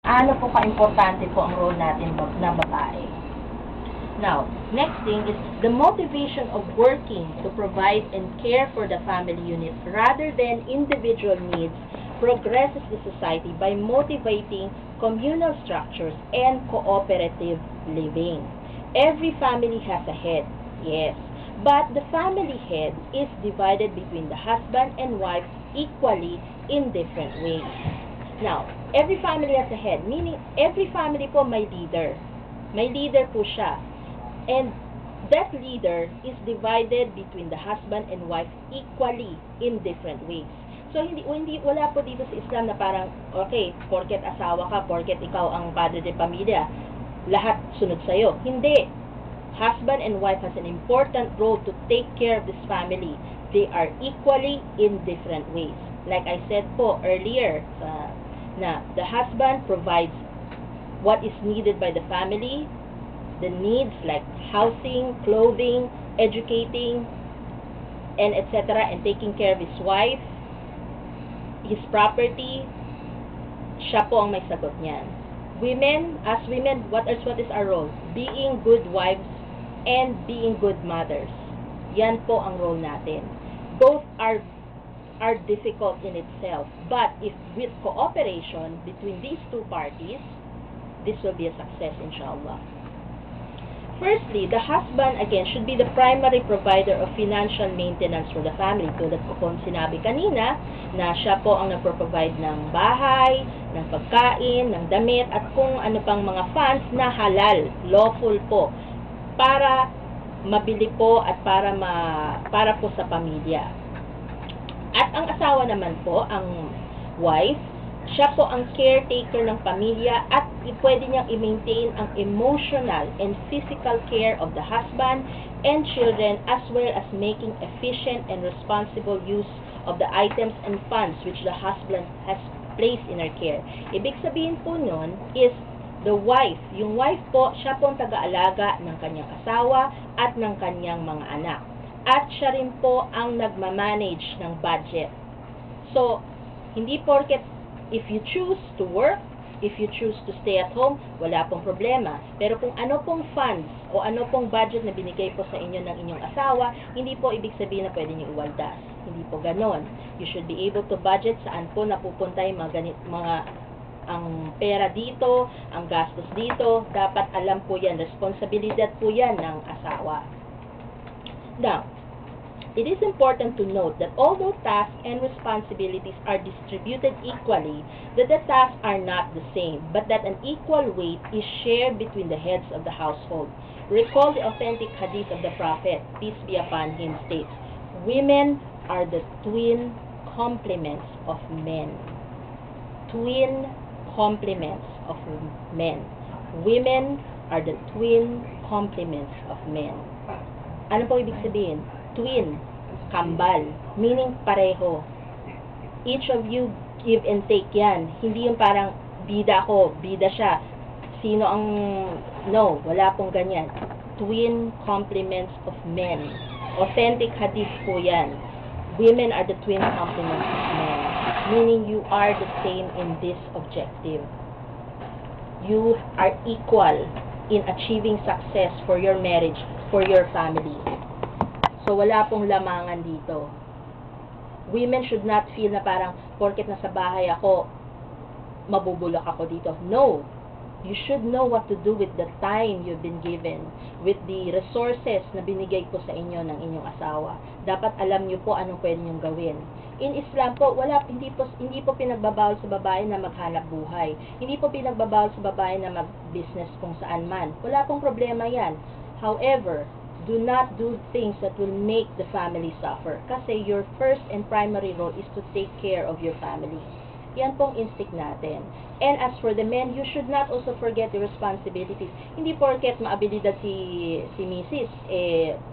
Ano po ka-importante po ang role natin na babae? Now, next thing is the motivation of working to provide and care for the family unit rather than individual needs progresses the society by motivating communal structures and cooperative living. Every family has a head, yes, but the family head is divided between the husband and wife equally in different ways. Now, every family has a head, meaning every family po may leader. May leader po siya. And that leader is divided between the husband and wife equally in different ways. So, wala po dito sa Islam na parang, okay, porket asawa ka, porket ikaw ang padre de pamilya, lahat sunod sa'yo. Hindi. Husband and wife has an important role to take care of this family. They are equally in different ways. Like I said po earlier, na the husband provides what is needed by the family, the needs like housing, clothing, educating, and etc., and taking care of his wife, his property. Siya po ang may sagot niyan. Women, as women, what is our role? Being good wives and being good mothers. Yan po ang role natin. Both are difficult in itself, but if with cooperation between these two parties, this will be a success, inshallah. Firstly, the husband, again, should be the primary provider of financial maintenance for the family. Tulad ko kung sinabi kanina, na siya po ang nagpro-provide ng bahay, ng pagkain, ng damit, at kung ano pang mga funds na halal, lawful po, para mabili po at para po sa pamilya. At ang asawa naman po, ang wife, siya po ang caretaker ng pamilya at pwede niyang i-maintain ang emotional and physical care of the husband and children as well as making efficient and responsible use of the items and funds which the husband has placed in her care. Ibig sabihin po nun is the wife. Yung wife po, siya po ang taga-alaga ng kanyang asawa at ng kanyang mga anak. At siya rin po ang nagmamanage ng budget. So, hindi porket if you choose to work, if you choose to stay at home, wala pong problema. Pero kung ano pong funds o ano pong budget na binigay po sa inyo ng inyong asawa, hindi po ibig sabihin na pwede niyo iwaldas. Hindi po ganon. You should be able to budget saan po napupunta yung ang pera dito, ang gastos dito. Dapat alam po yan, responsibilidad po yan ng asawa. Now, it is important to note that although tasks and responsibilities are distributed equally, that the tasks are not the same, but that an equal weight is shared between the heads of the household. Recall the authentic hadith of the Prophet, peace be upon him, states, women are the twin complements of men. Twin complements of men. Women are the twin complements of men. Ano po ibig sabihin? Twin, kambal, meaning pareho. Each of you give and take yan. Hindi yung parang bida ako, bida siya. Sino ang... No, wala pong ganyan. Twin complements of men. Authentic hadith po yan. Women are the twin complements of men. Meaning you are the same in this objective. You are equal in achieving success for your marriage, for your family. So, wala pong lamangan dito. Women should not feel na parang, porket nasa bahay ako, mabubulok ako dito. No. You should know what to do with the time you've been given, with the resources na binigay po sa inyo ng inyong asawa. Dapat alam niyo po anong pwede niyong gawin. In Islam po, hindi po pinagbabawal sa babae na maghanap buhay. Hindi po pinagbabawal sa babae na mag-business kung saan man. Wala pong problema yan. However, do not do things that will make the family suffer. Kasi your first and primary role is to take care of your family. Yan pong instinct natin. And as for the men, you should not also forget the responsibilities. Hindi porket maabilidad si Mrs.,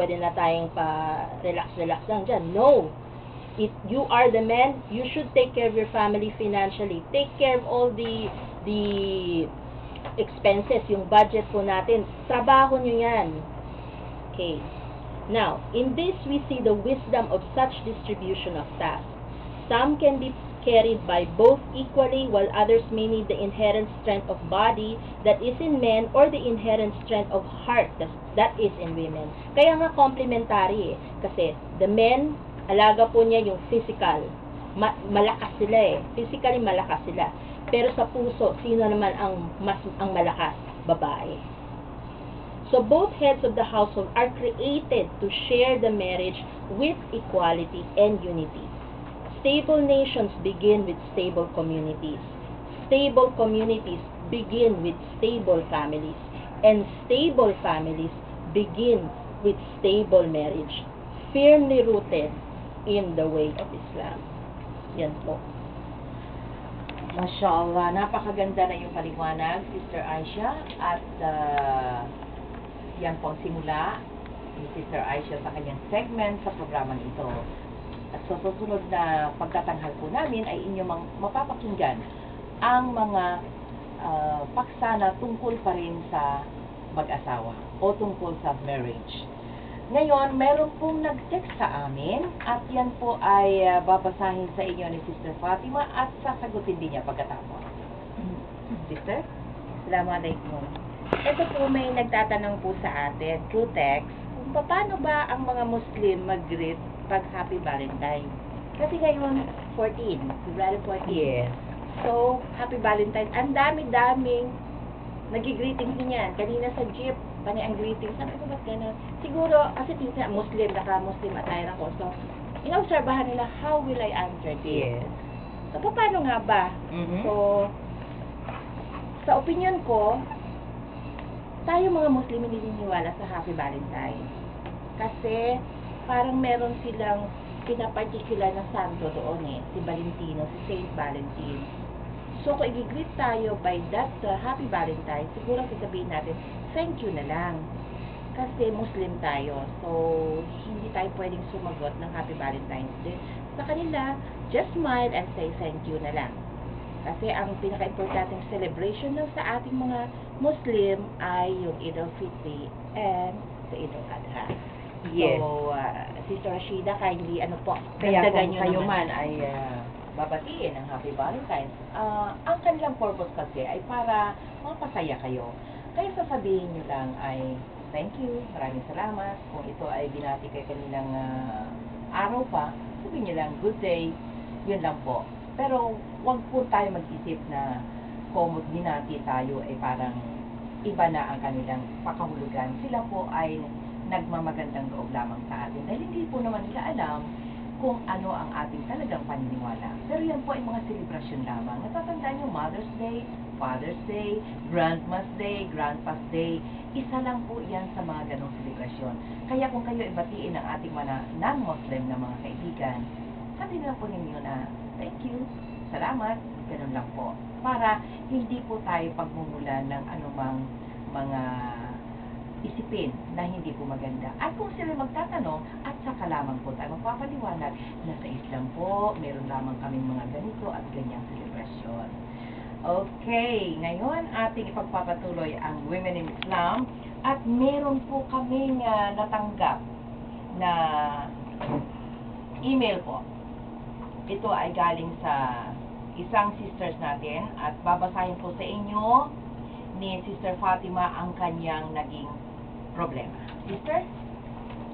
pwede na tayong pa-relax lang dyan. No! If you are the man, you should take care of your family financially. Take care of all the expenses, yung budget po natin. Trabaho nyo yan. Okay. Now, in this, we see the wisdom of such distribution of tasks. Some can be carried by both equally, while others may need the inherent strength of body that is in men or the inherent strength of heart that is in women. Kaya nga complementary kasi the men, alaga po niya yung physical. Malakas sila physically malakas sila. Pero sa puso, sino naman ang malakas? Babae. So both heads of the household are created to share the marriage with equality and unity. Stable nations begin with stable communities. Stable communities begin with stable families. And stable families begin with stable marriage, firmly rooted in the way of Islam. Yan po. Mashallah, napakaganda na yung paliwanag, Sister Aisha. At yan po ang simula ni Sister Aisha sa kanyang segment sa programang ito. At sa susunod na pagtatanghal po namin ay inyong mapapakinggan ang mga paksa na tungkol pa rin sa mag-asawa o tungkol sa marriage. Ngayon, meron pong nag-text sa amin at yan po ay babasahin sa inyo ni Sister Fatima at sasagutin din niya pagkatapos. Sister? Assalamualaikum. Ito po may nagtatanong po sa atin through text kung paano ba ang mga Muslim mag-greet pag Happy Valentine. Kasi ngayon, 14, February 14. Yes. So, Happy Valentine. Ang dami-daming nag-greetings niyan. Kanina sa jeep, pani ang greetings. Sabi ko, ba't gano'n? Siguro, kasi tinsa Muslim, naka-Muslim attire ako. So, inaobserbahan nila, how will I answer this? Yes. So, paano nga ba? So, sa opinion ko, tayo mga Muslim hindi naniniwala sa Happy Valentine. Kasi, parang meron silang pinaparticular na santo doon si Valentino, si Saint Valentine. So, kung i-greet tayo by that Happy Valentine, siguro sasabihin natin, thank you na lang. Kasi Muslim tayo. So, hindi tayo pwedeng sumagot ng Happy Valentine's Day. Sa kanila, just smile and say thank you na lang. Kasi ang pinaka-importanting celebration ng sa ating mga Muslim ay yung Eid al-Fitr and sa Eid al-Adha. Yes. So, Sister Rashida, kindly, Kaya dagdagan kung nyo kayo naman. man ay babatiin ng Happy Valentine's, ang kanilang purpose kasi ay para mapasaya kayo. Kaya sasabihin nyo lang ay, thank you, maraming salamat. Kung ito ay binati kay kanilang araw pa, sabihin nyo lang, good day, yun lang po. Pero, wag po tayo mag-isip na kung binati tayo ay parang iba na ang kanilang pakahulugan. Sila po ay nagmamagandang loob lamang sa atin. Dahil hindi po naman nila alam kung ano ang ating talagang paniniwala. Pero yan po ay mga selebrasyon lamang. Natatandaan nyo, Mother's Day, Father's Day, Grandma's Day, Grandpa's Day. Isa lang po yan sa mga ganong selebrasyon. Kaya kung kayo ibatiin ng ating mga non-Muslim na mga kaibigan, sabi na po ninyo na, thank you, salamat, ganun lang po. Para hindi po tayo pagmumulan ng anumang mga isipin na hindi po maganda. At kung sila magtatanong, at saka lamang po tayo magpapaliwanag na sa Islam po, meron lamang kaming mga ganito at ganyang selebrasyon. Okay, ngayon ating ipagpapatuloy ang Women in Islam at meron po kaming natanggap na email po. Ito ay galing sa isang sisters natin at babasahin po sa inyo ni Sister Fatima ang kanyang naging problema. Sister?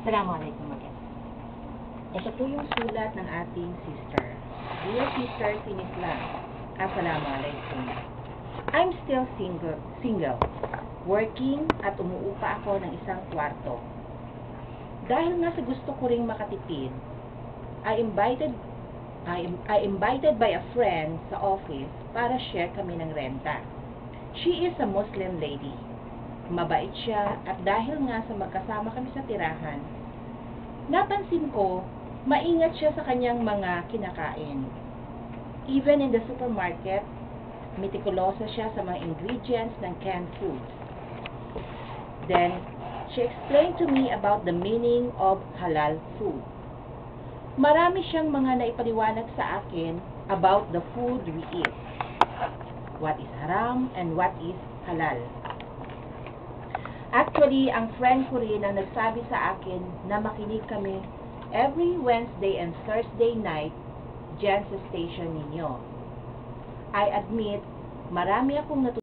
Assalamualaikum again. Ito po yung sulat ng ating sister. Dear sisters in Islam, Assalamualaikum. I'm still single, working at umuupa ako ng isang kwarto. Dahil nga sa gusto ko ring makatipid, I invited by a friend sa office para share kami ng renta. She is a Muslim lady. Mabait siya at dahil nga sa magkasama kami sa tirahan, napansin ko, maingat siya sa kanyang mga kinakain. Even in the supermarket, meticulosa siya sa mga ingredients ng canned foods. Then, she explained to me about the meaning of halal food. Marami siyang mga naipaliwanag sa akin about the food we eat. What is haram and what is halal. Actually, ang friend ko rin ang nagsabi sa akin na makinig kami every Wednesday and Thursday night dyan sa station ninyo. I admit, marami akong